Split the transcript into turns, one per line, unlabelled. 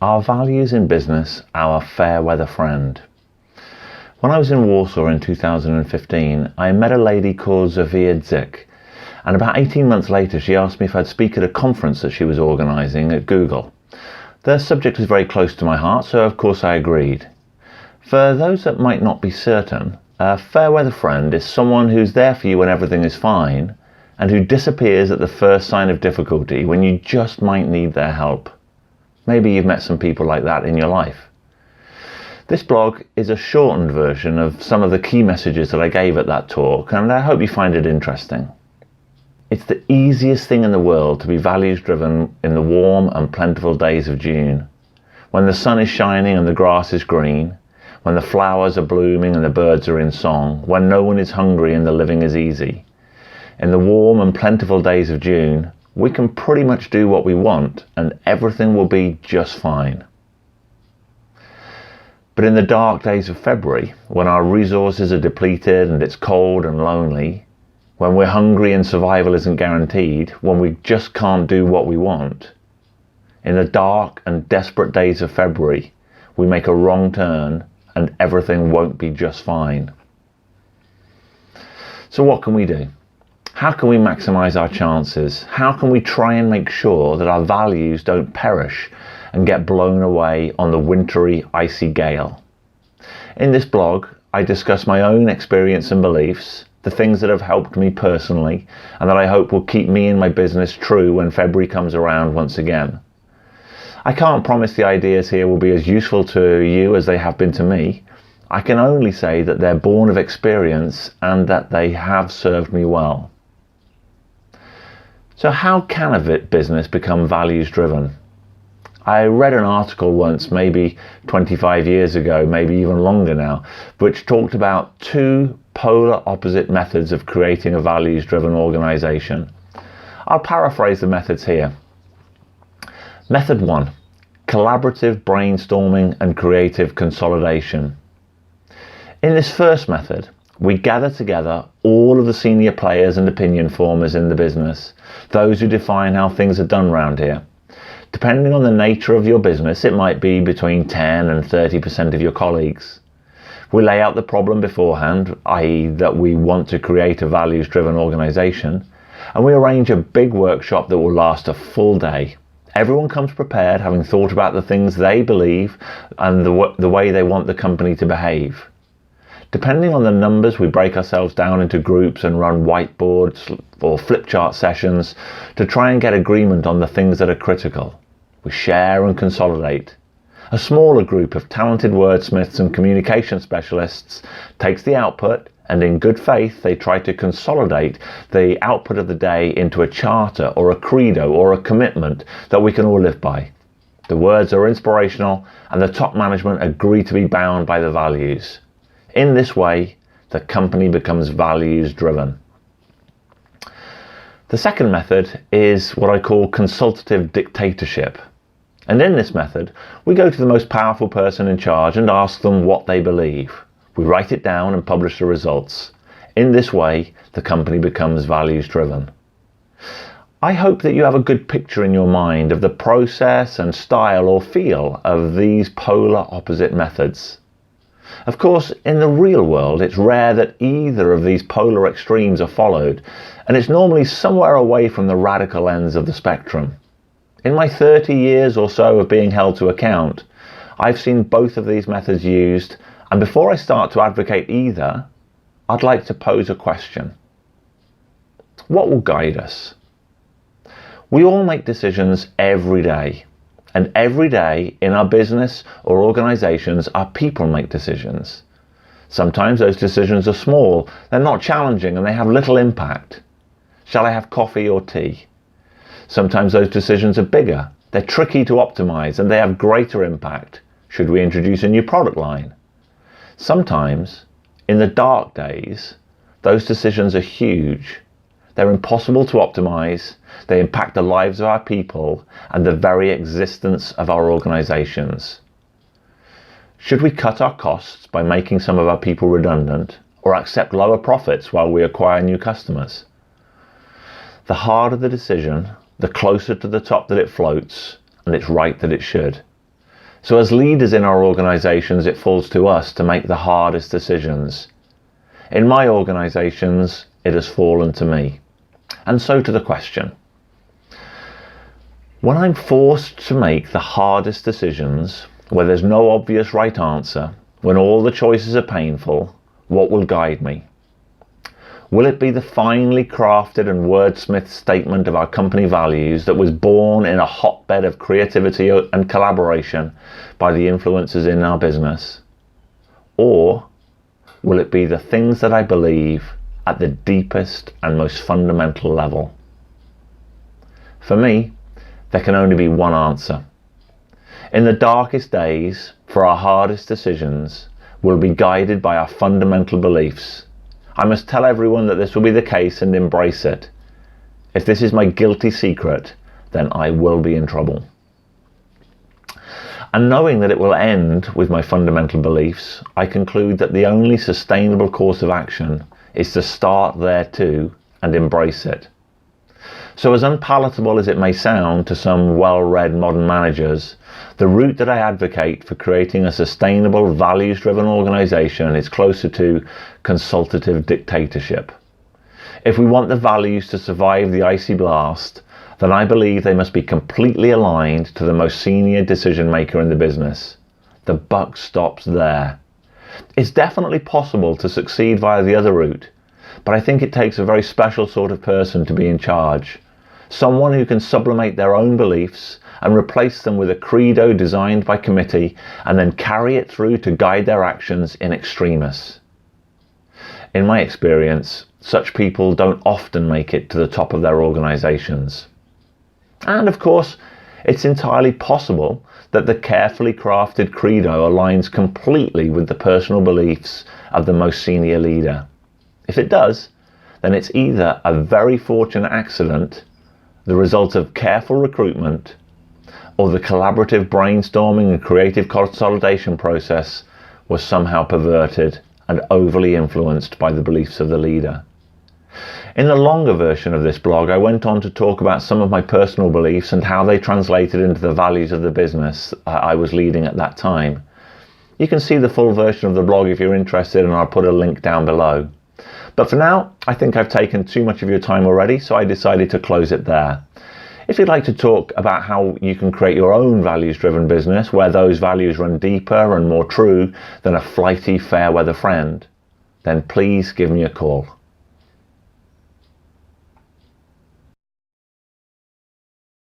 Are values in business our fair weather friend? When I was in Warsaw in 2015, I met a lady called Zofia Dzik, and about 18 months later she asked me if I'd speak at a conference that she was organising at Google. The subject was very close to my heart, so of course I agreed. For those that might not be certain, a fair weather friend is someone who's there for you when everything is fine, and who disappears at the first sign of difficulty when you just might need their help. Maybe you've met some people like that in your life. This blog is a shortened version of some of the key messages that I gave at that talk, and I hope you find it interesting. It's the easiest thing in the world to be values driven in the warm and plentiful days of June, when the sun is shining and the grass is green, when the flowers are blooming and the birds are in song, when no one is hungry and the living is easy. In the warm and plentiful days of June, we can pretty much do what we want and everything will be just fine. But in the dark days of February, when our resources are depleted and it's cold and lonely, when we're hungry and survival isn't guaranteed, when we just can't do what we want, in the dark and desperate days of February, we make a wrong turn and everything won't be just fine. So what can we do? How can we maximize our chances? How can we try and make sure that our values don't perish and get blown away on the wintry, icy gale? In this blog, I discuss my own experience and beliefs, the things that have helped me personally, and that I hope will keep me and my business true when February comes around once again. I can't promise the ideas here will be as useful to you as they have been to me. I can only say that they're born of experience and that they have served me well. So how can a business become values driven? I read an article once, maybe 25 years ago, maybe even longer now, which talked about two polar opposite methods of creating a values driven organization. I'll paraphrase the methods here. Method 1, collaborative brainstorming and creative consolidation. In this first method, we gather together all of the senior players and opinion formers in the business, those who define how things are done around here. Depending on the nature of your business, it might be between 10 and 30% of your colleagues. We lay out the problem beforehand, i.e. that we want to create a values-driven organisation, and we arrange a big workshop that will last a full day. Everyone comes prepared, having thought about the things they believe and the way they want the company to behave. Depending on the numbers, we break ourselves down into groups and run whiteboards or flip chart sessions to try and get agreement on the things that are critical. We share and consolidate. A smaller group of talented wordsmiths and communication specialists takes the output, and in good faith they try to consolidate the output of the day into a charter or a credo or a commitment that we can all live by. The words are inspirational and the top management agree to be bound by the values. In this way, the company becomes values driven. The second method is what I call consultative dictatorship. And in this method, we go to the most powerful person in charge and ask them what they believe. We write it down and publish the results. In this way, the company becomes values driven. I hope that you have a good picture in your mind of the process and style or feel of these polar opposite methods. Of course, in the real world, it's rare that either of these polar extremes are followed, and it's normally somewhere away from the radical ends of the spectrum. In my 30 years or so of being held to account, I've seen both of these methods used, and before I start to advocate either, I'd like to pose a question. What will guide us? We all make decisions every day. And every day in our business or organizations, our people make decisions. Sometimes those decisions are small, they're not challenging, and they have little impact. Shall I have coffee or tea? Sometimes those decisions are bigger, they're tricky to optimize, and they have greater impact. Should we introduce a new product line? Sometimes, in the dark days, those decisions are huge. They're impossible to optimize, they impact the lives of our people and the very existence of our organizations. Should we cut our costs by making some of our people redundant, or accept lower profits while we acquire new customers? The harder the decision, the closer to the top that it floats, and it's right that it should. So as leaders in our organisations, it falls to us to make the hardest decisions. In my organisations, it has fallen to me. And so to the question. When I'm forced to make the hardest decisions, where there's no obvious right answer, when all the choices are painful, what will guide me? Will it be the finely crafted and wordsmithed statement of our company values that was born in a hotbed of creativity and collaboration by the influencers in our business? Or will it be the things that I believe at the deepest and most fundamental level? For me, there can only be one answer. In the darkest days, for our hardest decisions, we'll be guided by our fundamental beliefs. I must tell everyone that this will be the case and embrace it. If this is my guilty secret, then I will be in trouble. And knowing that it will end with my fundamental beliefs, I conclude that the only sustainable course of action is to start there too and embrace it. So as unpalatable as it may sound to some well-read modern managers, the route that I advocate for creating a sustainable, values-driven organisation is closer to consultative dictatorship. If we want the values to survive the icy blast, then I believe they must be completely aligned to the most senior decision maker in the business. The buck stops there. It's definitely possible to succeed via the other route, but I think it takes a very special sort of person to be in charge. Someone who can sublimate their own beliefs and replace them with a credo designed by committee and then carry it through to guide their actions in extremis. In my experience, such people don't often make it to the top of their organisations. And of course, it's entirely possible that the carefully crafted credo aligns completely with the personal beliefs of the most senior leader. If it does, then it's either a very fortunate accident, the result of careful recruitment, or the collaborative brainstorming and creative consolidation process was somehow perverted and overly influenced by the beliefs of the leader. In the longer version of this blog, I went on to talk about some of my personal beliefs and how they translated into the values of the business I was leading at that time. You can see the full version of the blog if you're interested, and I'll put a link down below. But for now, I think I've taken too much of your time already, so I decided to close it there. If you'd like to talk about how you can create your own values-driven business where those values run deeper and more true than a flighty fair-weather friend, then please give me a call.